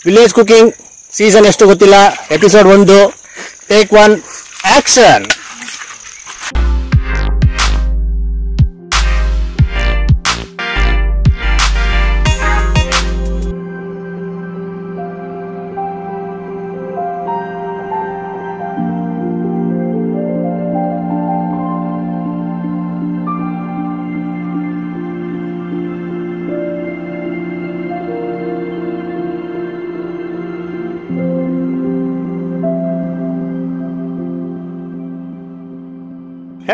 Village cooking season ಎಷ್ಟು ಗೊತ್ತಿಲ್ಲ, episode 1 take 1 action.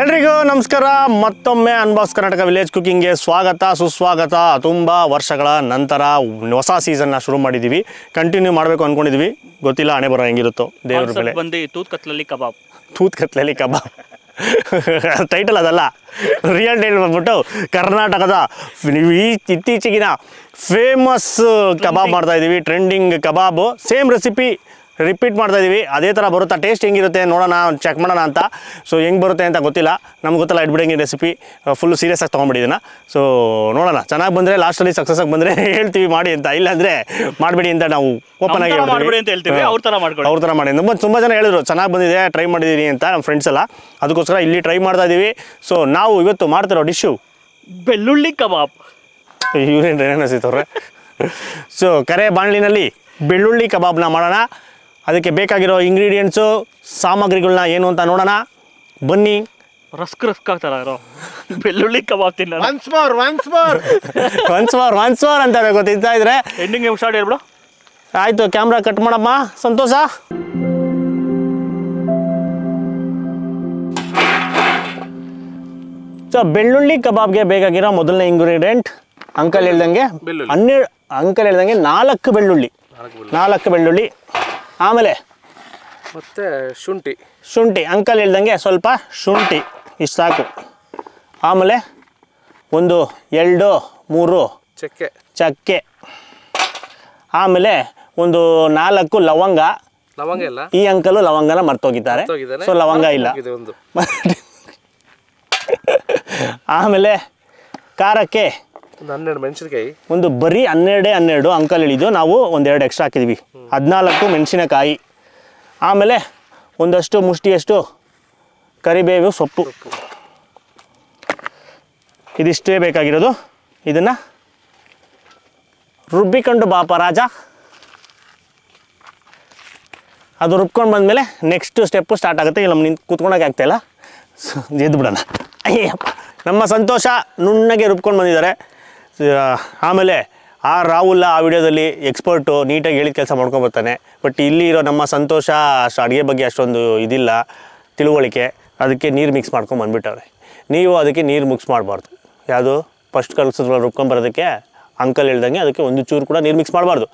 ಎಲ್ರಿಗೂ ನಮಸ್ಕಾರ. ಮತ್ತೊಮ್ಮೆ ಅನ್ಬಾಕ್ಸ್ ಕರ್ನಾಟಕ ವಿಲೇಜ್ ಕುಕಿಂಗ್ಗೆ ಸ್ವಾಗತ ಸುಸ್ವಾಗತ. ತುಂಬ ವರ್ಷಗಳ ನಂತರ ಹೊಸ ಸೀಸನ್ನ ಶುರು ಮಾಡಿದ್ದೀವಿ. ಕಂಟಿನ್ಯೂ ಮಾಡಬೇಕು ಅಂದ್ಕೊಂಡಿದ್ವಿ, ಗೊತ್ತಿಲ್ಲ ಹಣೆ ಬರೋ ಹೆಂಗಿರುತ್ತೋ ದೇವ್ರ ಬೆಲೆ. ಬಂದು ತೂತ್ ಕತ್ಲಲ್ಲಿ ಕಬಾಬ್ ಟೈಟಲ್ ಅದಲ್ಲ, ರಿಯಲ್ ಟೈಟಲ್ ಬಂದ್ಬಿಟ್ಟು ಕರ್ನಾಟಕದ ಇತ್ತೀಚೆಗಿನ ಫೇಮಸ್ ಕಬಾಬ್ ಮಾಡ್ತಾ ಇದ್ದೀವಿ. ಟ್ರೆಂಡಿಂಗ್ ಕಬಾಬು, ಸೇಮ್ ರೆಸಿಪಿ ರಿಪೀಟ್ ಮಾಡ್ತಾ ಇದ್ದೀವಿ. ಅದೇ ಥರ ಬರುತ್ತಾ, ಟೇಸ್ಟ್ ಹೆಂಗಿರುತ್ತೆ ನೋಡೋಣ, ಚೆಕ್ ಮಾಡೋಣ ಅಂತ. ಸೊ ಹೆಂಗೆ ಬರುತ್ತೆ ಅಂತ ಗೊತ್ತಿಲ್ಲ, ನಮ್ಗೆ ಗೊತ್ತಲ್ಲ, ಇಟ್ಬಿಡಂಗೆ ರೆಸಿಪಿ ಫುಲ್ ಸೀರಿಯಸ್ ಆಗಿ ತೊಗೊಂಡ್ಬಿಟ್ಟಿದ್ದೀನ. ಸೊ ನೋಡೋಣ, ಚೆನ್ನಾಗಿ ಬಂದರೆ ಲಾಸ್ಟಲ್ಲಿ ಸಕ್ಸಸ್ ಆಗಿ ಬಂದರೆ ಹೇಳ್ತೀವಿ ಮಾಡಿ ಅಂತ, ಇಲ್ಲಾಂದರೆ ಮಾಡಬೇಡಿ ಅಂತ ನಾವು ಓಪನ್ ಆಗಿ ಹೇಳ್ತೀವಿ. ಅವ್ರ ಥರ ಮಾಡಿ. ತುಂಬ ಜನ ಹೇಳಿದ್ರು ಚೆನ್ನಾಗಿ ಬಂದಿದೆ, ಟ್ರೈ ಮಾಡಿದ್ದೀನಿ ಅಂತ ನಮ್ಮ ಫ್ರೆಂಡ್ಸ್ ಎಲ್ಲ. ಅದಕ್ಕೋಸ್ಕರ ಇಲ್ಲಿ ಟ್ರೈ ಮಾಡ್ತಾ ಇದ್ದೀವಿ. ಸೊ ನಾವು ಇವತ್ತು ಮಾಡ್ತಿರೋ ಡಿಶ್ಶು ಬೆಳ್ಳುಳ್ಳಿ ಕಬಾಬ್. ಇವ್ರೇನು ಸಿಗ್ತವ್ರೆ. ಸೊ ಕರೆ ಬಾಣಲಿನಲ್ಲಿ ಬೆಳ್ಳುಳ್ಳಿ ಕಬಾಬ್ನ ಮಾಡೋಣ. ಅದಕ್ಕೆ ಬೇಕಾಗಿರೋ ಇಂಗ್ರೀಡಿಯೆಂಟ್ಸು, ಸಾಮಗ್ರಿಗಳನ್ನ ಏನು ಅಂತ ನೋಡೋಣ ಬನ್ನಿ. ರಸ್ಕ್ ಆಗ್ತಾರೋ ಬೆಳ್ಳುಳ್ಳಿ ಕಬಾಬ್ ತಿನ್ನ ಒನ್ಸ್ ಮೋರ್ ಅಂತ ತಿಂತಾ ಇದ್ರೆ ಎಂಡಿಂಗ್ ಸ್ಟಾರ್ಟ್ ಹೇಳ್ಬಿಡು. ಆಯಿತು, ಕ್ಯಾಮ್ರಾ ಕಟ್ ಮಾಡಮ್ಮ ಸಂತೋಷ. ಸೊ ಬೆಳ್ಳುಳ್ಳಿ ಕಬಾಬ್ಗೆ ಬೇಕಾಗಿರೋ ಮೊದಲನೇ ಇಂಗ್ರೀಡಿಯೆಂಟ್ ಅಂಕಲ್ ಹೇಳ್ದಂಗೆ 4 ಬೆಳ್ಳುಳ್ಳಿ. ಆಮೇಲೆ ಮತ್ತೆ ಶುಂಠಿ ಅಂಕಲ್ ಹೇಳ್ದಂಗೆ ಸ್ವಲ್ಪ ಶುಂಠಿ, ಇಷ್ಟು ಸಾಕು. ಆಮೇಲೆ 1, 2, 3 ಚಕ್ಕೆ. ಆಮೇಲೆ 4 ಲವಂಗ. ಈ ಅಂಕಲು ಲವಂಗನ ಮರ್ತೋಗಿದ್ದಾರೆ, ಸೊ ಲವಂಗ ಇಲ್ಲ. ಆಮೇಲೆ ಖಾರಕ್ಕೆ 12 ಮೆಣಸಿನಕಾಯಿ, ಒಂದು ಬರೀ 12 ಅಂಕಲ್ ಹೇಳಿದ್ದು, ನಾವು 2 ಎಕ್ಸ್ಟ್ರಾ ಹಾಕಿದ್ವಿ. 14 ಮೆಣಸಿನಕಾಯಿ. ಆಮೇಲೆ ಒಂದಷ್ಟು ಮುಷ್ಟಿಯಷ್ಟು ಕರಿಬೇವು ಸೊಪ್ಪು. ಇದಿಷ್ಟೇ ಬೇಕಾಗಿರೋದು. ಇದನ್ನು ರುಬ್ಬಿಕೊಂಡು ಬಾಪ ರಾಜ. ಅದು ರುಬ್ಕೊಂಡು ಬಂದಮೇಲೆ ನೆಕ್ಸ್ಟ್ ಸ್ಟೆಪ್ಪು ಸ್ಟಾರ್ಟ್ ಆಗುತ್ತೆ. ಇಲ್ಲ ನಿಂತು ಕೂತ್ಕೊಳಕ್ಕೆ ಆಗ್ತಾಯಿಲ್ಲ, ಎದ್ದು ಬಿಡೋಣ. ಅಯ್ಯಪ್ಪ, ನಮ್ಮ ಸಂತೋಷ ನುಣ್ಣಗೆ ರುಬ್ಕೊಂಡು ಬಂದಿದ್ದಾರೆ. ಆಮೇಲೆ ರಾಹುಲ್ ಆ ವಿಡಿಯೋದಲ್ಲಿ ಎಕ್ಸ್ಪರ್ಟು, ನೀಟಾಗಿ ಹೇಳಿದ ಕೆಲಸ ಮಾಡ್ಕೊಂಬರ್ತಾನೆ. ಬಟ್ ಇಲ್ಲಿ ಇರೋ ನಮ್ಮ ಸಂತೋಷ ಅಷ್ಟು ಅಡುಗೆ ಬಗ್ಗೆ ಅಷ್ಟೊಂದು ಇದಿಲ್ಲ, ತಿಳುವಳಿಕೆ. ಅದಕ್ಕೆ ನೀರು ಮಿಕ್ಸ್ ಮಾಡ್ಕೊಂಡು ಬಂದುಬಿಟ್ಟವ್ರೆ. ನೀವು ಅದಕ್ಕೆ ನೀರು ಮಿಕ್ಸ್ ಮಾಡಬಾರ್ದು. ಯಾವುದು ಫಸ್ಟ್ ಕಲ್ಸೋದ್ರಲ್ಲಿ ರುಬ್ಕೊಂಬರೋದಕ್ಕೆ ಅಂಕಲ್ ಹೇಳ್ದಂಗೆ ಅದಕ್ಕೆ ಒಂದು ಚೂರು ಕೂಡ ನೀರು ಮಿಕ್ಸ್ ಮಾಡಬಾರ್ದು.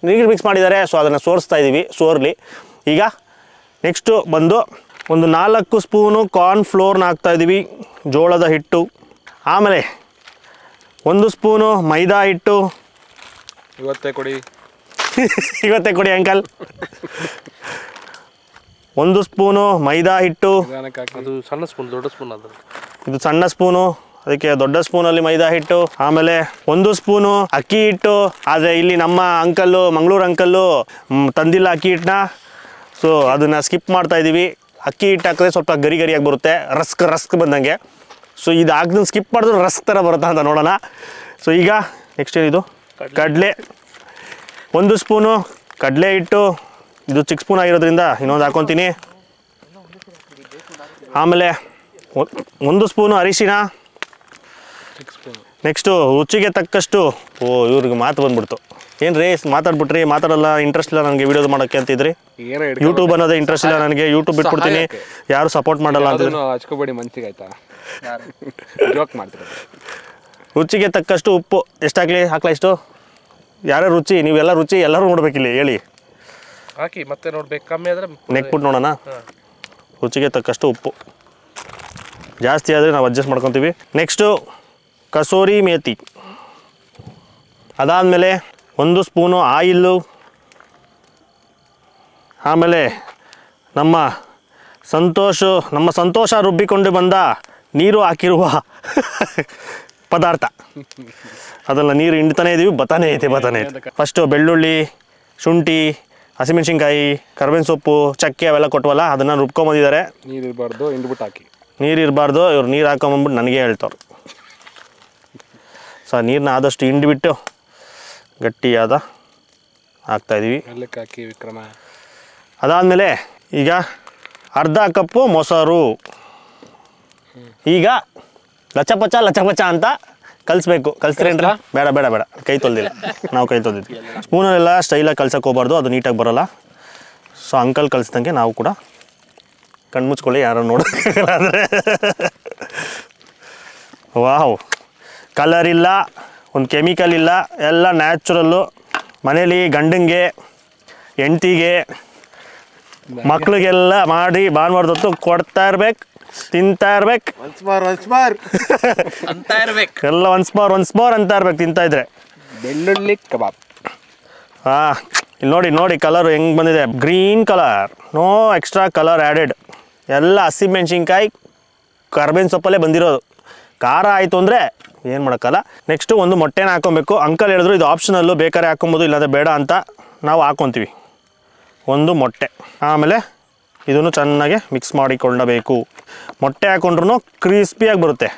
ನೀರು ಮಿಕ್ಸ್ ಮಾಡಿದ್ದಾರೆ, ಸೊ ಅದನ್ನು ಸೋರಿಸ್ತಾ ಇದ್ದೀವಿ, ಸೋರ್ಲಿ. ಈಗ ನೆಕ್ಸ್ಟು ಬಂದು ಒಂದು 4 ಸ್ಪೂನು ಕಾರ್ನ್ ಫ್ಲೋರ್ನ ಹಾಕ್ತಾಯಿದ್ದೀವಿ, ಜೋಳದ ಹಿಟ್ಟು. ಆಮೇಲೆ 1 ಸ್ಪೂನು ಮೈದಾ ಹಿಟ್ಟು. ಇವತ್ತೇ ಕೊಡಿ ಅಂಕಲ್. 1 ಸ್ಪೂನು ಮೈದಾ ಹಿಟ್ಟು. ಅದು ಸಣ್ಣ ಸ್ಪೂನ್, ದೊಡ್ಡ ಸ್ಪೂನ್. ಇದು ಸಣ್ಣ ಸ್ಪೂನು, ಅದಕ್ಕೆ ದೊಡ್ಡ ಸ್ಪೂನಲ್ಲಿ ಮೈದಾ ಹಿಟ್ಟು. ಆಮೇಲೆ 1 ಸ್ಪೂನು ಅಕ್ಕಿ ಹಿಟ್ಟು. ಆದರೆ ಇಲ್ಲಿ ನಮ್ಮ ಅಂಕಲ್ಲು, ಮಂಗಳೂರು ಅಂಕಲ್ಲು ತಂದಿಲ್ಲ ಅಕ್ಕಿ ಹಿಟ್ಟನ್ನ, ಸೊ ಅದನ್ನು ಸ್ಕಿಪ್ ಮಾಡ್ತಾಯಿದ್ದೀವಿ. ಅಕ್ಕಿ ಹಿಟ್ಟು ಹಾಕಿದ್ರೆ ಸ್ವಲ್ಪ ಗರಿಯಾಗಿ ಬರುತ್ತೆ, ರಸ್ಕ್ ಬಂದಂಗೆ. ಸೊ ಇದು ಹಾಕ್ದಂಗೆ ಸ್ಕಿಪ್ ಮಾಡಿದ್ರು ರಸ್ಕ್ ಥರ ಬರುತ್ತಾ ಅಂತ ನೋಡೋಣ. ಸೊ ಈಗ ನೆಕ್ಸ್ಟ್ ಏನಿದು ಕಡಲೆ, 1 ಸ್ಪೂನು ಕಡಲೆ ಹಿಟ್ಟು. ಇದು ಚಿಕ್ಕ ಸ್ಪೂನ್ ಆಗಿರೋದ್ರಿಂದ ಇನ್ನೊಂದು ಹಾಕ್ಕೊತೀನಿ. ಆಮೇಲೆ 1 ಸ್ಪೂನು ಅರಿಶಿನ. ನೆಕ್ಸ್ಟು ರುಚಿಗೆ ತಕ್ಕಷ್ಟು. ಇವ್ರಿಗೆ ಮಾತು ಬಂದ್ಬಿಡ್ತು, ಏನು ರೀ ಮಾತಾಡ್ಬಿಟ್ರಿ, ಮಾತಾಡಲ್ಲ, ಇಂಟ್ರೆಸ್ಟ್ ಇಲ್ಲ ನನಗೆ ವೀಡಿಯೋದು ಮಾಡೋಕ್ಕೆ ಅಂತಿದ್ರಿ. ಯೂಟ್ಯೂಬ್ ಅನ್ನೋದೇ ಇಂಟ್ರೆಸ್ಟ್ ಇಲ್ಲ ನನಗೆ, ಯೂಟ್ಯೂಬ್ ಬಿಟ್ಬಿಡ್ತೀನಿ, ಯಾರು ಸಪೋರ್ಟ್ ಮಾಡಲ್ಲ ಅಂತ ಹಚ್ಕೋಬೇಡಿ ಮನ್ಸಿಗೆ, ಆಯ್ತಾ? ಜೋಕ್ ಮಾಡ್ತೀರ. ರುಚಿಗೆ ತಕ್ಕಷ್ಟು ಉಪ್ಪು. ಎಷ್ಟಾಗಲಿ ಹಾಕ್ಲಾ? ಇಷ್ಟು ಯಾರೇ ರುಚಿ, ನೀವೆಲ್ಲ ರುಚಿ ಎಲ್ಲರೂ ನೋಡ್ಬೇಕಿಲ್ಲ, ಹೇಳಿ. ಹಾಕಿ ಮತ್ತೆ ನೋಡ್ಬೇಕು, ಕಮ್ಮಿ ಆದರೆ ನೆಕ್ಬಿಟ್ಟು ನೋಡೋಣ. ರುಚಿಗೆ ತಕ್ಕಷ್ಟು ಉಪ್ಪು, ಜಾಸ್ತಿ ಆದರೆ ನಾವು ಅಡ್ಜಸ್ಟ್ ಮಾಡ್ಕೊತೀವಿ. ನೆಕ್ಸ್ಟು ಕಸೂರಿ ಮೇಥಿ. ಅದಾದಮೇಲೆ 1 ಸ್ಪೂನು ಆಯಿಲ್ಲು. ಆಮೇಲೆ ನಮ್ಮ ಸಂತೋಷ ರುಬ್ಬಿಕೊಂಡು ಬಂದ ನೀರು ಹಾಕಿರುವ ಪದಾರ್ಥ. ಅದೆಲ್ಲ ನೀರು ಹಿಂಡ್ತಾನೆ ಇದ್ದೀವಿ, ಬತಾನೆ ಐತೆ. ಫಸ್ಟು ಬೆಳ್ಳುಳ್ಳಿ, ಶುಂಠಿ, ಹಸಿಮೆಣ್ಸಿನ್ಕಾಯಿ, ಕರ್ಬೇವಿನ ಸೊಪ್ಪು, ಚಕ್ಕೆ ಅವೆಲ್ಲ ಕೊಟ್ಟವಲ್ಲ ಅದನ್ನು ರುಬ್ಕೊಂಬಂದಿದ್ದಾರೆ. ನೀರಿರಬಾರ್ದು, ಹಿಂಡ್ಬಿಟ್ಟು ಹಾಕಿ. ನೀರಿರಬಾರ್ದು, ಇವ್ರು ನೀರು ಹಾಕೊಂಬಂದ್ಬಿಟ್ಟು ನನಗೆ ಹೇಳ್ತವ್ರು. ನೀರನ್ನ ಆದಷ್ಟು ಹಿಂಡ್ಬಿಟ್ಟು ಗಟ್ಟಿಯಾದ ಹಾಕ್ತಾಯಿದ್ದೀವಿ. ಎಲ್ಲಕ್ಕೆ ಹಾಕಿ ವಿಕ್ರಮ. ಅದಾದಮೇಲೆ ಈಗ ಅರ್ಧ ಕಪ್ಪು ಮೊಸರು. ಈಗ ಲಚಪಚ ಅಂತ ಕಲಿಸ್ಬೇಕು. ಕಲಿಸ್ರೇನ್ರ? ಬೇಡ ಬೇಡ ಬೇಡ, ಕೈ ತೊಳ್ದಿಲ್ಲ, ನಾವು ಕೈ ತೊಳ್ದಿದ್ವಿ. ಸ್ಪೂನಲ್ಲೆಲ್ಲ ಸ್ಟೈಲಾಗಿ ಕಲ್ಸಕ್ಕೆ ಹೋಗ್ಬಾರ್ದು, ಅದು ನೀಟಾಗಿ ಬರೋಲ್ಲ. ಸೊ ಅಂಕಲ್ ಕಲಿಸ್ದಂಗೆ ನಾವು ಕೂಡ ಕಣ್ಮುಚ್ಕೊಳ್ಳಿ, ಯಾರೋ ನೋಡೋಕ್ಕಾಗಲ್ಲ ಅಂದರೆ. ವಾವ್, ಕಲರ್ ಇಲ್ಲ, ಒಂದು ಕೆಮಿಕಲ್ ಇಲ್ಲ, ಎಲ್ಲ ನ್ಯಾಚುರಲ್ಲು. ಮನೇಲಿ ಗಂಡಂಗೆ, ಹೆಂಡ್ತಿಗೆ, ಮಕ್ಳಿಗೆಲ್ಲ ಮಾಡಿ ಭಾನುವಾರದೊತ್ತು ಕೊಡ್ತಾ ಇರ್ಬೇಕು, ತಿಂತಾ ಇರ್ಬೇಕು, ಎಲ್ಲ ಒನ್ಸ್ ಮೋರ್ ಅಂತ ಇರ್ಬೇಕು ತಿಂತಾ ಇದ್ರೆ. ಬೆಳ್ಳುಳ್ಳಿ ಕಬಾಬ್. ಇಲ್ಲಿ ನೋಡಿ ಕಲರ್ ಹೆಂಗೆ ಬಂದಿದೆ, green colour, no extra colour added. ಎಲ್ಲ ಹಸಿಮೆಣ್ಸಿನ್ಕಾಯಿ, ಕರ್ಬೇವಿನ ಸೊಪ್ಪಲ್ಲೇ ಬಂದಿರೋದು. ಖಾರ ಆಯಿತು ಅಂದರೆ ಏನು ಮಾಡೋಕ್ಕಲ್ಲ. ನೆಕ್ಸ್ಟು ಒಂದು ಮೊಟ್ಟೆನ ಹಾಕ್ಕೊಬೇಕು. ಅಂಕಲ್ ಹೇಳಿದ್ರು ಇದು ಆಪ್ಷನಲ್ಲು, ಬೇಕಾದ್ರೆ ಹಾಕ್ಕೊಬೋದು, ಇಲ್ಲಾಂದರೆ ಬೇಡ ಅಂತ. ನಾವು ಹಾಕ್ಕೊತೀವಿ ಒಂದು ಮೊಟ್ಟೆ. ಆಮೇಲೆ ಇದನ್ನು ಚೆನ್ನಾಗಿ ಮಿಕ್ಸ್ ಮಾಡಿಕೊಳ್ಳಬೇಕು. ಮೊಟ್ಟೆ ಹಾಕ್ಕೊಂಡ್ರೂ ಕ್ರಿಸ್ಪಿಯಾಗಿ ಬರುತ್ತೆ,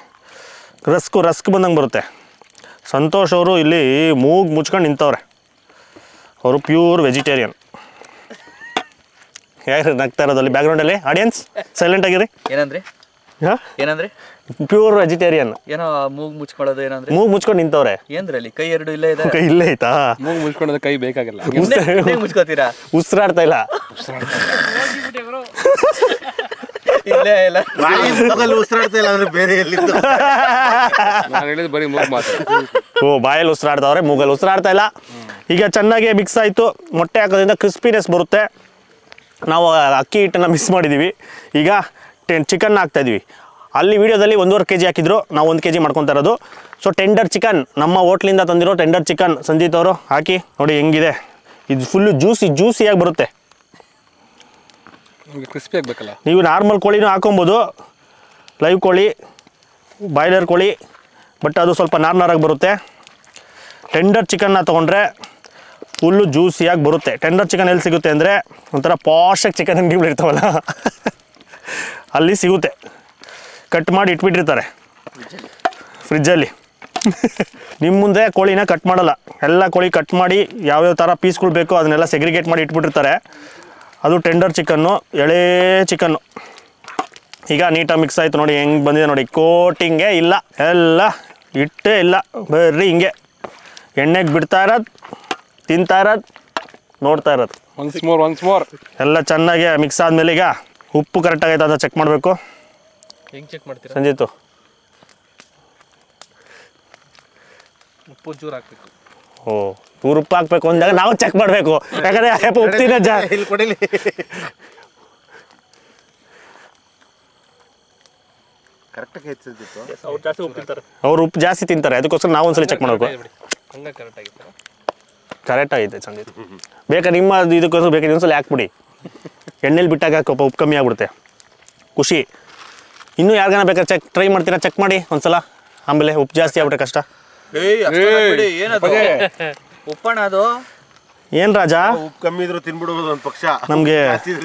ರಸ್ಕ್ ಬಂದಂಗೆ ಬರುತ್ತೆ. ಸಂತೋಷ್ ಅವರು ಇಲ್ಲಿ ಮೂಗು ಮುಚ್ಕೊಂಡು ನಿಂತವ್ರೆ. ಅವರು ಪ್ಯೂರ್ ವೆಜಿಟೇರಿಯನ್. ಯಾರು ನಗ್ತಾ ಇರೋದಲ್ಲಿ ಬ್ಯಾಕ್ಗ್ರೌಂಡಲ್ಲಿ? ಆಡಿಯನ್ಸ್ ಸೈಲೆಂಟ್ ಆಗಿರಿ. ಏನಂದ್ರೆ ಪ್ಯೂರ್ ವೆಜಿಟೇರಿಯನ್. ಏನೋ ಮೂಗು ಮುಚ್ಕೊಳ್ಳೋದು ಏನಂದ್ರೆ ಮೂಗು ಮುಚ್ಕೊಂಡು ನಿಂತವ್ರೆ. ಏನ್ರಲ್ಲಿ ಕೈ ಎರಡು ಇಲ್ಲೇ ಇದೆ? ಕೈ ಇಲ್ಲೇ ಐತಾ? ಮೂಗು ಮುಚ್ಕೊಳ್ಳೋದು ಕೈ ಬೇಕಾಗಿಲ್ಲ. ಮುಚ್ಕೋತೀರಾ? ಉಸಿರಾಡ್ತಾ ಇಲ್ಲ. ಇಲ್ಲೇ ಇಲ್ಲ, ಉಸಿರಾಡ್ತಾ ಇಲ್ಲ ಅಂದ್ರೆ ಬೇರೆ ಎಲ್ಲಿದ್ದು? ನಾನು ಹೇಳಿದ್ ಬರೀ ಮೂಗು ಮಾತ್ರ. ಓ, ಬಾಯಲ್ಲಿ ಉಸಿರಾಡ್ತಾವ್ರೆ, ಮೂಗಲ್ಲಿ ಉಸಿರಾಡ್ತಾ ಇಲ್ಲ. ಈಗ ಚೆನ್ನಾಗಿ ಮಿಕ್ಸ್ ಆಯಿತು. ಮೊಟ್ಟೆ ಹಾಕೋದ್ರಿಂದ ಕ್ರಿಸ್ಪಿನೆಸ್ ಬರುತ್ತೆ. ನಾವು ಅಕ್ಕಿ ಹಿಟ್ಟನ್ನು ಮಿಕ್ಸ್ ಮಾಡಿದ್ದೀವಿ. ಈಗ ಚಿಕನ್ನ ಹಾಕ್ತಾಯಿದ್ದೀವಿ. ಅಲ್ಲಿ ವೀಡಿಯೋದಲ್ಲಿ 1.5 kg ಹಾಕಿದ್ರು, ನಾವು 1 kg ಮಾಡ್ಕೊತಾ ಇರೋದು. ಸೊ ಟೆಂಡರ್ ಚಿಕನ್, ನಮ್ಮ ಹೋಟ್ಲಿಂದ ತಂದಿರೋ ಟೆಂಡರ್ ಚಿಕನ್ ಸಂಜಿತ್ ಅವರು ಹಾಕಿ ನೋಡಿ ಹೆಂಗಿದೆ. ಇದು ಫುಲ್ಲು ಜ್ಯೂಸಿಯಾಗಿ ಬರುತ್ತೆ. ಕ್ರಿಸ್ಪಿ ಆಗಬೇಕಲ್ಲ. ನೀವು ನಾರ್ಮಲ್ ಕೋಳಿನೂ ಹಾಕೊಬೋದು, ಲೈವ್ ಕೋಳಿ, ಬಾಯ್ಲರ್ ಕೋಳಿ, ಬಟ್ ಅದು ಸ್ವಲ್ಪ ನಾರಾಗಿ ಬರುತ್ತೆ. ಟೆಂಡರ್ ಚಿಕನ್ನ ತೊಗೊಂಡ್ರೆ ಫುಲ್ಲು ಜ್ಯೂಸಿಯಾಗಿ ಬರುತ್ತೆ. ಟೆಂಡರ್ ಚಿಕನ್ ಎಲ್ಲಿ ಸಿಗುತ್ತೆ ಅಂದರೆ ಒಂಥರ ಪಾಶಾಗಿ ಚಿಕನ್ ಅಂಗಡಿಗಳು ಇರ್ತಾವಲ್ಲ ಅಲ್ಲಿ ಸಿಗುತ್ತೆ. ಕಟ್ ಮಾಡಿ ಇಟ್ಬಿಟ್ಟಿರ್ತಾರೆ ಫ್ರಿಜ್ಜಲ್ಲಿ. ನಿಮ್ಮ ಮುಂದೆ ಕೋಳಿನ ಕಟ್ ಮಾಡಲ್ಲ, ಎಲ್ಲ ಕೋಳಿ ಕಟ್ ಮಾಡಿ ಯಾವ್ಯಾವ ಥರ ಪೀಸ್ಗಳು ಬೇಕೋ ಅದನ್ನೆಲ್ಲ ಸೆಗ್ರಿಗೇಟ್ ಮಾಡಿ ಇಟ್ಬಿಟ್ಟಿರ್ತಾರೆ. ಅದು ಟೆಂಡರ್ ಚಿಕನ್ನು, ಎಳೆ ಚಿಕನ್ನು. ಈಗ ನೀಟಾಗಿ ಮಿಕ್ಸ್ ಆಯಿತು ನೋಡಿ ಹೆಂಗೆ ಬಂದಿದೆ ನೋಡಿ. ಕೋಟಿಂಗೇ ಇಲ್ಲ, ಎಲ್ಲ ಇಟ್ಟೇ ಇಲ್ಲ, ಬರ್ರಿ ಹಿಂಗೆ ಎಣ್ಣೆಗೆ ಬಿಡ್ತಾ ಇರೋದು, ತಿಂತಾ ಇರೋದು, ನೋಡ್ತಾ ಇರೋದು. ಒನ್ಸ್ ಮೋರ್ ಎಲ್ಲ ಚೆನ್ನಾಗಿ ಮಿಕ್ಸ್ ಆದಮೇಲೆ ಈಗ ಉಪ್ಪು ಕರೆಕ್ಟಾಗೈತೆ ಅಂತ ಚೆಕ್ ಮಾಡಬೇಕು. ಹೆಂಗೆ ಚೆಕ್ ಮಾಡ್ತೀರಾ ಸಂಜಿತ್ತು? ಉಪ್ಪು ಚೂರು ಹಾಕ್ಬೇಕು. ಓ, ಇವ್ರು ಉಪ್ಪು ಹಾಕ್ಬೇಕು ಅಂದಾಗ ನಾವು ಚೆಕ್ ಮಾಡಬೇಕು, ಯಾಕಂದರೆ ಉಪ್ಪು ತಿನ್ನೋ ಅವ್ರು ಉಪ್ಪು ಜಾಸ್ತಿ ತಿಂತಾರೆ, ಅದಕ್ಕೋಸ್ಕರ ನಾವು ಒಂದ್ಸಲ ಚೆಕ್ ಮಾಡಬೇಕು. ಕರೆಕ್ಟ್ ಆಗಿದೆ ಸಂಜಿತ್. ಬೇಕಾದ್ರೆ ನಿಮ್ಮ ಇದಕ್ಕೋಸ್ಕರ ಬೇಕಾದ್ರೆ ಇನ್ನೊಂದ್ಸಲ ಹಾಕ್ಬಿಡಿ, ಎಣ್ಣೆಲಿ ಬಿಟ್ಟಾಗ ಉಪ್ಪು ಕಮ್ಮಿ ಆಗ್ಬಿಡುತ್ತೆ. ಖುಷಿ. ಇನ್ನೂ ಯಾರಿಗಾನ ಬೇಕಾದ್ರೆ ಟ್ರೈ ಮಾಡ್ತೀರಾ? ಚೆಕ್ ಮಾಡಿ ಒಂದ್ಸಲ. ಆಮೇಲೆ ಉಪ್ಪು ಜಾಸ್ತಿ ಆಗ್ಬಿಟ್ರೆ ಕಷ್ಟ. ಉಪ್ಪಣ ಅದು ಏನು ರಾಜ, ಉಪ್ಪು ಕಮ್ಮಿ ಇದ್ರು ತಿನ್ಬಿಡ್ಬೋದು ಒಂದು ಪಕ್ಷ, ನಮಗೆ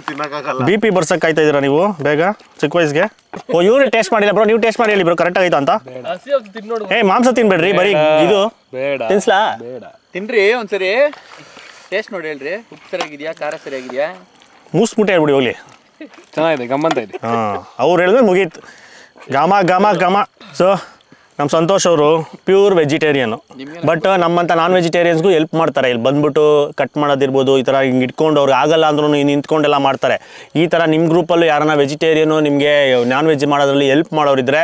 ತಿನ್ನಕ್ಕಾಗಲ್ಲ. BP ಬರ್ಸಕ್ಕೆ ಕಾಯ್ತಾ ಇದ್ದೀರಾ ನೀವು ಬೇಗ ಚಿಕ್ಕ ವಯಸ್ಸಿಗೆ? ಓ, ಇವ್ರು ಟೇಸ್ಟ್ ಮಾಡಿಲ್ಲ ಬ್ರೋ, ನೀವು ಟೇಸ್ಟ್ ಮಾಡಿ ಹೇಳಿ ಬ್ರೋ ಕರೆಕ್ಟ್ ಆಯ್ತಾ ಅಂತ. ಮಾಂಸ ತಿನ್ಬೇಡ್ರಿ, ಬರೀ ಇದು ತಿನ್ಸ್ಲಾ? ತಿನ್ರಿ ಒಂದ್ಸರಿ, ಟೇಸ್ಟ್ ನೋಡಿ ಹೇಳ್ರಿ. ಉಪ್ಪು ಸರಿಯಾಗಿದ್ಯಾ, ಖಾರ ಸರಿಯಾಗಿದ್ಯಾ? ಮೂಸ್ಬಿಟ್ಟೆ ಹೇಳ್ಬಿಡಿ ಹೋಗ್ಲಿ. ಚೆನ್ನಾಗಿದೆ, ಗಮ್ಮಂತ ಇದೆ. ಹಾಂ, ಅವ್ರು ಹೇಳಿದ್ರೆ ಮುಗೀತು. ಘಮ. ಸೊ ನಮ್ಮ ಸಂತೋಷ್ ಅವರು ಪ್ಯೂರ್ ವೆಜಿಟೇರಿಯನು, ಬಟ್ ನಮ್ಮಂಥ ನಾನ್ ವೆಜಿಟೇರಿಯನ್ಸ್ಗೂ ಹೆಲ್ಪ್ ಮಾಡ್ತಾರೆ. ಇಲ್ಲಿ ಬಂದ್ಬಿಟ್ಟು ಕಟ್ ಮಾಡೋದಿರ್ಬೋದು, ಈ ಥರ ಹಿಂಗೆ ಇಟ್ಕೊಂಡು ಅವ್ರಿಗೆ ಆಗಲ್ಲ ಅಂದ್ರೂ ನಿಂತ್ಕೊಂಡೆಲ್ಲ ಮಾಡ್ತಾರೆ. ಈ ಥರ ನಿಮ್ಮ ಗ್ರೂಪಲ್ಲೂ ಯಾರನ್ನ ವೆಜಿಟೇರಿಯನು ನಿಮಗೆ ನಾನ್ ವೆಜ್ ಮಾಡೋದ್ರಲ್ಲಿ ಹೆಲ್ಪ್ ಮಾಡೋರಿದ್ರೆ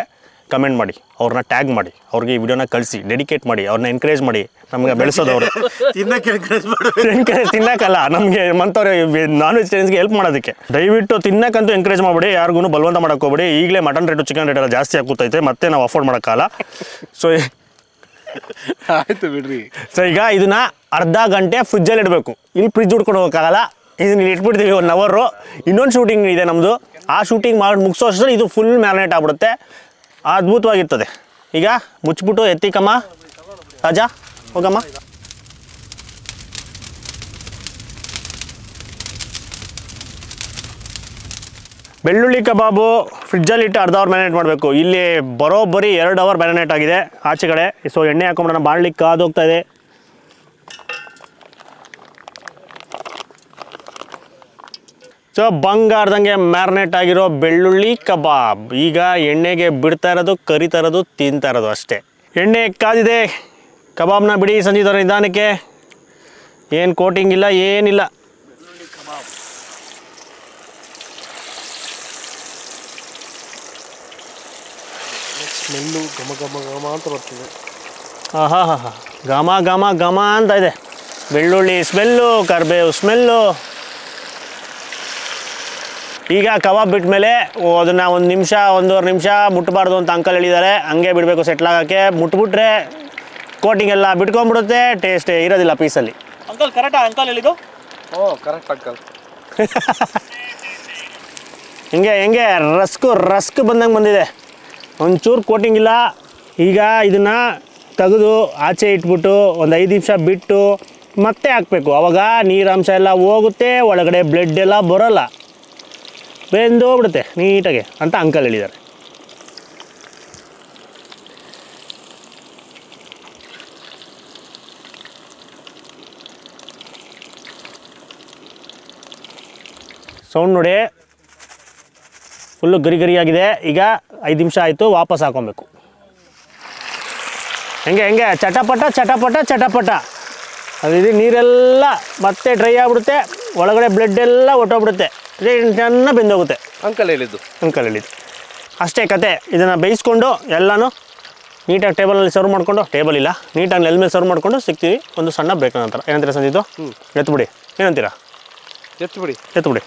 ಕಮೆಂಟ್ ಮಾಡಿ, ಅವ್ರನ್ನ ಟ್ಯಾಗ್ ಮಾಡಿ, ಅವ್ರಿಗೆ ಈ ವಿಡಿಯೋನ ಕಳಿಸಿ, ಡೆಡಿಕೇಟ್ ಮಾಡಿ, ಅವ್ರನ್ನ ಎನ್ಕರೇಜ್ ಮಾಡಿ, ನಮಗೆ ಬೆಳೆಸೋದವ್ರು. ತಿನ್ನಕ್ಕಲ್ಲ, ನಮಗೆ ಮಂತವ್ರೆ ನಾನ್ ವೆಜಿಟೇರಿಯನ್ಸ್ಗೆ ಹೆಲ್ಪ್ ಮಾಡೋದಕ್ಕೆ. ದಯವಿಟ್ಟು ತಿನ್ನಕ್ಕಂತೂ ಎಂಕರೇಜ್ ಮಾಡಿಬಿಡಿ, ಯಾರಿಗೂ ಬಲವಂತ ಮಾಡೋಕೆ ಹೋಗ್ಬೇಡಿ. ಈಗಲೇ ಮಟನ್ ರೇಟು ಚಿಕನ್ ರೇಟ್ ಎಲ್ಲ ಜಾಸ್ತಿ ಆಗ್ತೈತೆ, ಮತ್ತೆ ನಾವು ಅಫೋರ್ಡ್ ಮಾಡೋಕ್ಕಲ್ಲ. ಸೊ ಆಯ್ತು ಬಿಡ್ರಿ. ಸೊ ಈಗ ಇದನ್ನ ಅರ್ಧ ಗಂಟೆ ಫ್ರಿಜ್ಜಲ್ಲಿ ಇಡಬೇಕು. ಇಲ್ಲಿ ಫ್ರಿಜ್ ಹುಡ್ಕೊಂಡು ಹೋಗೋಕ್ಕಾಗಲ್ಲ, ಇದನ್ನ ಇಟ್ಬಿಡ್ತೀವಿ 1 hour. ಇನ್ನೊಂದು ಶೂಟಿಂಗ್ ಇದೆ ನಮ್ಮದು, ಆ ಶೂಟಿಂಗ್ ಮಾಡಿ ಮುಗಿಸೋ ಅಷ್ಟರಲ್ಲಿ ಇದು ಫುಲ್ ಮ್ಯಾರಿನೇಟ್ ಆಗ್ಬಿಡುತ್ತೆ, ಅದ್ಭುತವಾಗಿರ್ತದೆ. ಈಗ ಮುಚ್ಚಿಬಿಟ್ಟು ಎತ್ತಿಕಮ್ಮ ರಾಜಾ, ಹೋಗಮ್ಮ. ಬೆಳ್ಳುಳ್ಳಿ ಕಬಾಬು ಫ್ರಿಜ್ಜಲ್ಲಿ ಇಟ್ಟು ಅರ್ಧ ಅವರ್ ಮ್ಯಾರಿನೇಟ್ ಮಾಡಬೇಕು. ಇಲ್ಲಿ ಬರೋಬ್ಬರಿ 2 ಅವರ್ ಮ್ಯಾರಿನೇಟ್ ಆಗಿದೆ ಆಚೆ ಕಡೆ. ಸೊ ಎಣ್ಣೆ ಹಾಕೊಂಡ್ಬಿಡೋಣ, ಬಾಣ್ಲಿಕ್ಕೆ ಕಾದೋಗ್ತಾ ಇದೆ. ಸೊ ಬಂಗಾರದಂಗೆ ಮ್ಯಾರಿನೇಟ್ ಆಗಿರೋ ಬೆಳ್ಳುಳ್ಳಿ ಕಬಾಬ್ ಈಗ ಎಣ್ಣೆಗೆ ಬಿಡ್ತಾ ಇರೋದು, ಕರಿತಾ ಇರೋದು, ತಿಂತಾ ಇರೋದು ಅಷ್ಟೇ. ಎಣ್ಣೆ ಕಾದಿದೆ, ಕಬಾಬ್ನ ಬಿಡಿ ಸಂಜೀತವ್ರ ನಿಧಾನಕ್ಕೆ. ಏನು ಕೋಟಿಂಗ್ ಇಲ್ಲ, ಏನಿಲ್ಲ. ಸ್ಮೆಲ್ಲು ಘಮ ಘಮ ಘಮ ಅಂತ ಬರ್ತಿದೆ. ಆಹಾ ಹಾ ಹಾ, ಘಮ ಘಮ ಘಮ ಅಂತ ಇದೆ. ಬೆಳ್ಳುಳ್ಳಿ ಸ್ಮೆಲ್ಲು, ಕರಿಬೇವು ಸ್ಮೆಲ್ಲು. ಈಗ ಕಬಾಬ್ ಬಿಟ್ಟ ಮೇಲೆ ಅದನ್ನು 1 ನಿಮಿಷ 1.5 ನಿಮಿಷ ಮುಟ್ಟಬಾರ್ದು ಅಂತ ಅಂಕಲ್ ಹೇಳಿದ್ದಾರೆ. ಹಂಗೆ ಬಿಡಬೇಕು ಸೆಟ್ಲಾಗೋಕ್ಕೆ. ಮುಟ್ಬಿಟ್ರೆ ಕೋಟಿಂಗ್ ಎಲ್ಲ ಬಿಟ್ಕೊಂಡ್ಬಿಡುತ್ತೆ, ಟೇಸ್ಟೇ ಇರೋದಿಲ್ಲ ಪೀಸಲ್ಲಿ. ಅಂಕಲ್ ಕರೆಕ್ಟಾ ಅಂಕಲ್ ಹೇಳಿದ್ದು? Correct uncle. ಹೆಂಗೆ ರಸ್ಕ್ ಬಂದಂಗೆ ಬಂದಿದೆ, ಒಂಚೂರು ಕೋಟಿಂಗ್ ಇಲ್ಲ. ಈಗ ಇದನ್ನು ತೆಗೆದು ಆಚೆ ಇಟ್ಬಿಟ್ಟು 5 ನಿಮಿಷ ಬಿಟ್ಟು ಮತ್ತೆ ಹಾಕಬೇಕು. ಆವಾಗ ನೀರಾಂಶ ಎಲ್ಲ ಹೋಗುತ್ತೆ, ಒಳಗಡೆ ಬ್ಲಡ್ ಎಲ್ಲ ಬರೋಲ್ಲ, ಬೆಂದೋಗ್ಬಿಡುತ್ತೆ ನೀಟಾಗೆ ಅಂತ ಅಂಕಲ್ ಹೇಳಿದ್ದಾರೆ. ಸೌಂಡ್ ನೋಡಿ, ಫುಲ್ಲು ಗರಿಗರಿಯಾಗಿದೆ. ಈಗ 5 ನಿಮಿಷ ಆಯಿತು, ವಾಪಸ್ ಹಾಕೊಬೇಕು. ಹೆಂಗೆ ಚಟಪಟ ಚಟಪಟ ಚಟಪಟ ಅದು ನೀರೆಲ್ಲ ಮತ್ತೆ ಡ್ರೈ ಆಗಿಬಿಡುತ್ತೆ, ಒಳಗಡೆ ಬ್ಲಡ್ ಎಲ್ಲ ಹೊಟ್ಟೋಗ್ಬಿಡುತ್ತೆ, ಚೆನ್ನಾಗಿ ಬೆಂದೋಗುತ್ತೆ. ಅಂಕಲ್ ಹೇಳಿದ್ದು ಅಷ್ಟೇ ಕತೆ. ಇದನ್ನು ಬೇಯಿಸ್ಕೊಂಡು ಎಲ್ಲನೂ ನೀಟಾಗಿ ಟೇಬಲಲ್ಲಿ ಸರ್ವ್ ಮಾಡಿಕೊಂಡು, ಟೇಬಲ್ ಇಲ್ಲ, ನೀಟಾಗಿ ನೆಲ ಮೇಲೆ ಸರ್ವ್ ಮಾಡಿಕೊಂಡು ಸಿಗ್ತೀವಿ ಒಂದು ಸಣ್ಣ ಬ್ರೇಕ್ ನಂತರ. ಏನಂತೀರಾ ಸಂಜಿತು? ಎತ್ಬಿಡಿ. ಏನಂತೀರಾ? ಎತ್ಬಿಡಿ.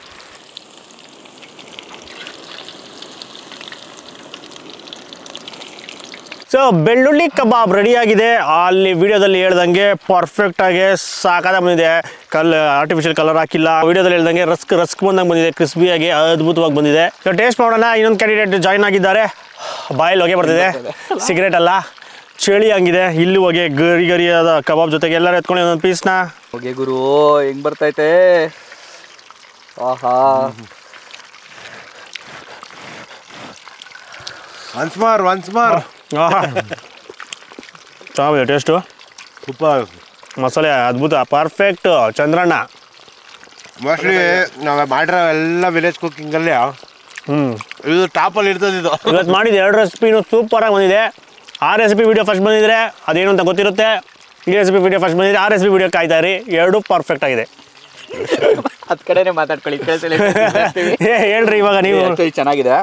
ಸೊ ಬೆಳ್ಳುಳ್ಳಿ ಕಬಾಬ್ ರೆಡಿಯಾಗಿದೆ. ಅಲ್ಲಿ ವಿಡಿಯೋದಲ್ಲಿ ಹೇಳ್ದಂಗೆ ಪರ್ಫೆಕ್ಟಾಗಿ ಸಾಕಾದ ಬಂದಿದೆ. ಆರ್ಟಿಫಿಷಿಯಲ್ ಕಲರ್ ಹಾಕಿಲ್ಲ. ವಿಡಿಯೋದಲ್ಲಿ ಹೇಳ್ದಂಗೆ ರಸ್ಕ್ ಬಂದಂಗೆ ಬಂದಿದೆ, ಕ್ರಿಸ್ಪಿಯಾಗಿ ಅದ್ಭುತವಾಗಿ ಬಂದಿದೆ. ಸೊ ಟೇಸ್ಟ್ ಮಾಡೋಣ. ಇನ್ನೊಂದು ಕ್ಯಾಂಡಿಡೇಟ್ ಜಾಯ್ನ್ ಆಗಿದ್ದಾರೆ. ಬಾಯಲ್ಲಿ ಹೊಗೆ ಬರ್ತಿದೆ, ಸಿಗರೇಟ್ ಅಲ್ಲ, ಚಳಿ ಹಂಗಿದೆ. ಇಲ್ಲಿ ಹೊಗೆ ಗರಿಯಾದ ಕಬಾಬ್ ಜೊತೆಗೆ ಎಲ್ಲರೂ ಎತ್ಕೊಂಡು ಒಂದೊಂದು ಪೀಸ್ನ. ಹೊಗೆ ಗುರು ಹೆಂಗ್ ಬರ್ತೈತೆ, ಆಹಾ. ಒನ್ಸ್ ಮಾರ್ ಚೆನ್ನಾಗಿದೆ ಟೇಸ್ಟು, ಸೂಪರ್. ಮಸಾಲೆ ಅದ್ಭುತ, ಪರ್ಫೆಕ್ಟ್. ಚಂದ್ರಣ್ಣ ಮೋಸ್ಟ್ಲಿ ನಾವು ಮಾಡಿರೋ ಎಲ್ಲ ವಿಲೇಜ್ ಕುಕ್ಕಿಂಗಲ್ಲಿ ಇದು ಟಾಪಲ್ಲಿ ಇರ್ತದೆ. ಇದು ಇವತ್ತು ಮಾಡಿದ 2 ರೆಸಿಪಿನೂ ಸೂಪರಾಗಿ ಬಂದಿದೆ. ಆ ರೆಸಿಪಿ ವಿಡಿಯೋ ಫಸ್ಟ್ ಬಂದಿದ್ರೆ ಅದೇನು ಅಂತ ಗೊತ್ತಿರುತ್ತೆ, ಈ ರೆಸಿಪಿ ವಿಡಿಯೋ ಫಸ್ಟ್ ಬಂದಿದ್ರೆ ಆ ರೆಸಿಪಿ ವಿಡಿಯೋ ಕಾಯ್ತಾ ಇರಿ. 2 ಪರ್ಫೆಕ್ಟ್ ಆಗಿದೆ. ಅದ್ ಕಡೆನೇ ಮಾತಾಡ್ಕೊಳ್ಳಿ. ಹೇಳ್ರಿ ಇವಾಗ ನೀವು. ಚೆನ್ನಾಗಿದೆ,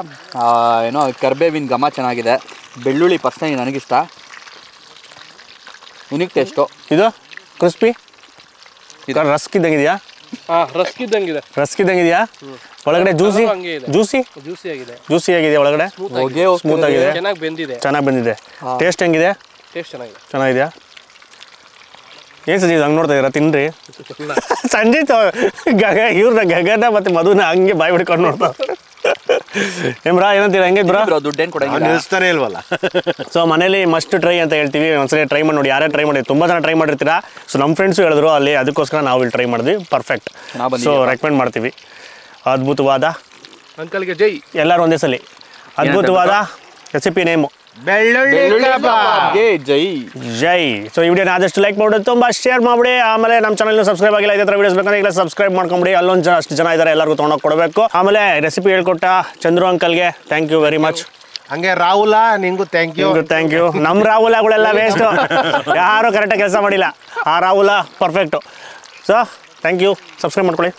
ಏನೋ ಕರ್ಬೇವಿನ ಘಮ ಚೆನ್ನಾಗಿದೆ. ಬೆಳ್ಳುಳ್ಳಿ ಪರ್ಸನಲಿ ನನಗಿಷ್ಟ. Unique taste. ಇದು ಕ್ರಿಸ್ಪಿ ರಸ್ಕ್ ಇದ್ದಂಗಿದೆಯಾ? ರಸ್ಕ್ ಇದ್ದಂಗಿದೆಯಾ? ಒಳಗಡೆ ಜ್ಯೂಸಿ ಆಗಿದೆ, ಒಳಗಡೆ ಸ್ಮೂತ್ ಆಗಿದೆ, ಚೆನ್ನಾಗಿ ಬಂದಿದೆ. ಟೇಸ್ಟ್ ಹೆಂಗಿದೆ? ಚೆನ್ನಾಗಿದೆಯಾ? ಏನು ಸಂಜೀತ್ ಹಂಗೆ ನೋಡ್ತಾ ಇದ್ದೀರಾ? ತಿನ್ರಿ. ಸಂಜೀತ್ ಇವ್ರನ್ನ ಗಗನ ಮತ್ತು ಮಧುನ ಹಂಗೆ ಬಾಯಿ ಬಿಡ್ಕೊಂಡು ನೋಡ್ತಾ. ಏನ್ಬ್ರಾ ಏನಂತೀರಾ? ಹೆಂಗೆ ಬ್ರಾ? ದುಡ್ಡೇನು ಕೊಡಂಗಿಲ್ಲ, ನಿಲ್ಲಿಸ್ತಾನೆ ಇಲ್ವಲ್ಲ. ಸೊ ಮನೇಲಿ ಮಸ್ಟ್ ಟ್ರೈ ಅಂತ ಹೇಳ್ತೀವಿ. ಒಂದ್ಸರಿ ಟ್ರೈ ಮಾಡಿ ನೋಡಿ. ಯಾರೇ ಟ್ರೈ ಮಾಡಿ, ತುಂಬ ಜನ ಟ್ರೈ ಮಾಡಿರ್ತೀರಾ. ಸೊ ನಮ್ಮ ಫ್ರೆಂಡ್ಸು ಹೇಳಿದ್ರು ಅಲ್ಲಿ, ಅದಕ್ಕೋಸ್ಕರ ನಾವು ಇಲ್ಲಿ ಟ್ರೈ ಮಾಡಿದ್ವಿ. ಪರ್ಫೆಕ್ಟ್. ಸೊ ರೆಕಮೆಂಡ್ ಮಾಡ್ತೀವಿ. ಅದ್ಭುತವಾದ ಅಂಕಲ್ಗೆ ಜೈ. ಎಲ್ಲರೂ ಒಂದೇ ಸಲ ಅದ್ಭುತವಾದ ರೆಸಿಪಿ ನೇಮು ಬೆಳ್ಳುಳ್ಳಿ ಕಬಾಬ್ ಜೈ. ಸೊ ಈ ವಿಡಿಯೋನ ಆದಷ್ಟು ಲೈಕ್ ಮಾಡೋದು, ತುಂಬ ಶೇರ್ ಮಾಡಿಬಿಡಿ. ಆಮೇಲೆ ನಮ್ಮ ಚಾನಲ್ನ ಸಬ್ಸ್ಕ್ರೈಬ್ ಆಗಿಲ್ಲ, ಇದೇ ಥರ ವಿಡಿಯೋಸ್ ಬೇಕಂದ್ರೆ ಈಗ ಸಬ್ಸ್ಕ್ರೈಬ್ ಮಾಡ್ಕೊಂಬಿಡಿ. ಅಲ್ಲೊಂದು ಅಷ್ಟು ಜನ ಇದ್ದಾರೆ, ಎಲ್ಲರಿಗೂ ತೊಗೊಂಡೋಗಿ ಕೊಡಬೇಕು. ಆಮೇಲೆ ರೆಸಿಪಿ ಹೇಳ್ಕೊಟ್ಟ ಚಂದ್ರು ಅಂಕಲ್ಗೆ ಥ್ಯಾಂಕ್ ಯು ವೆರಿ ಮಚ್. ಹಂಗೆ ರಾಹುಲ ನಿಂಗೂ ಥ್ಯಾಂಕ್ ಯು. ನಮ್ಮ ರಾಹುಲಗಳೆಲ್ಲ ವೇಸ್ಟು, ಯಾರು ಕರೆಕ್ಟಾಗಿ ಕೆಲಸ ಮಾಡಿಲ್ಲ. ಆ ರಾಹುಲ perfect. So thank you. Subscribe ಮಾಡ್ಕೊಳ್ಳಿ.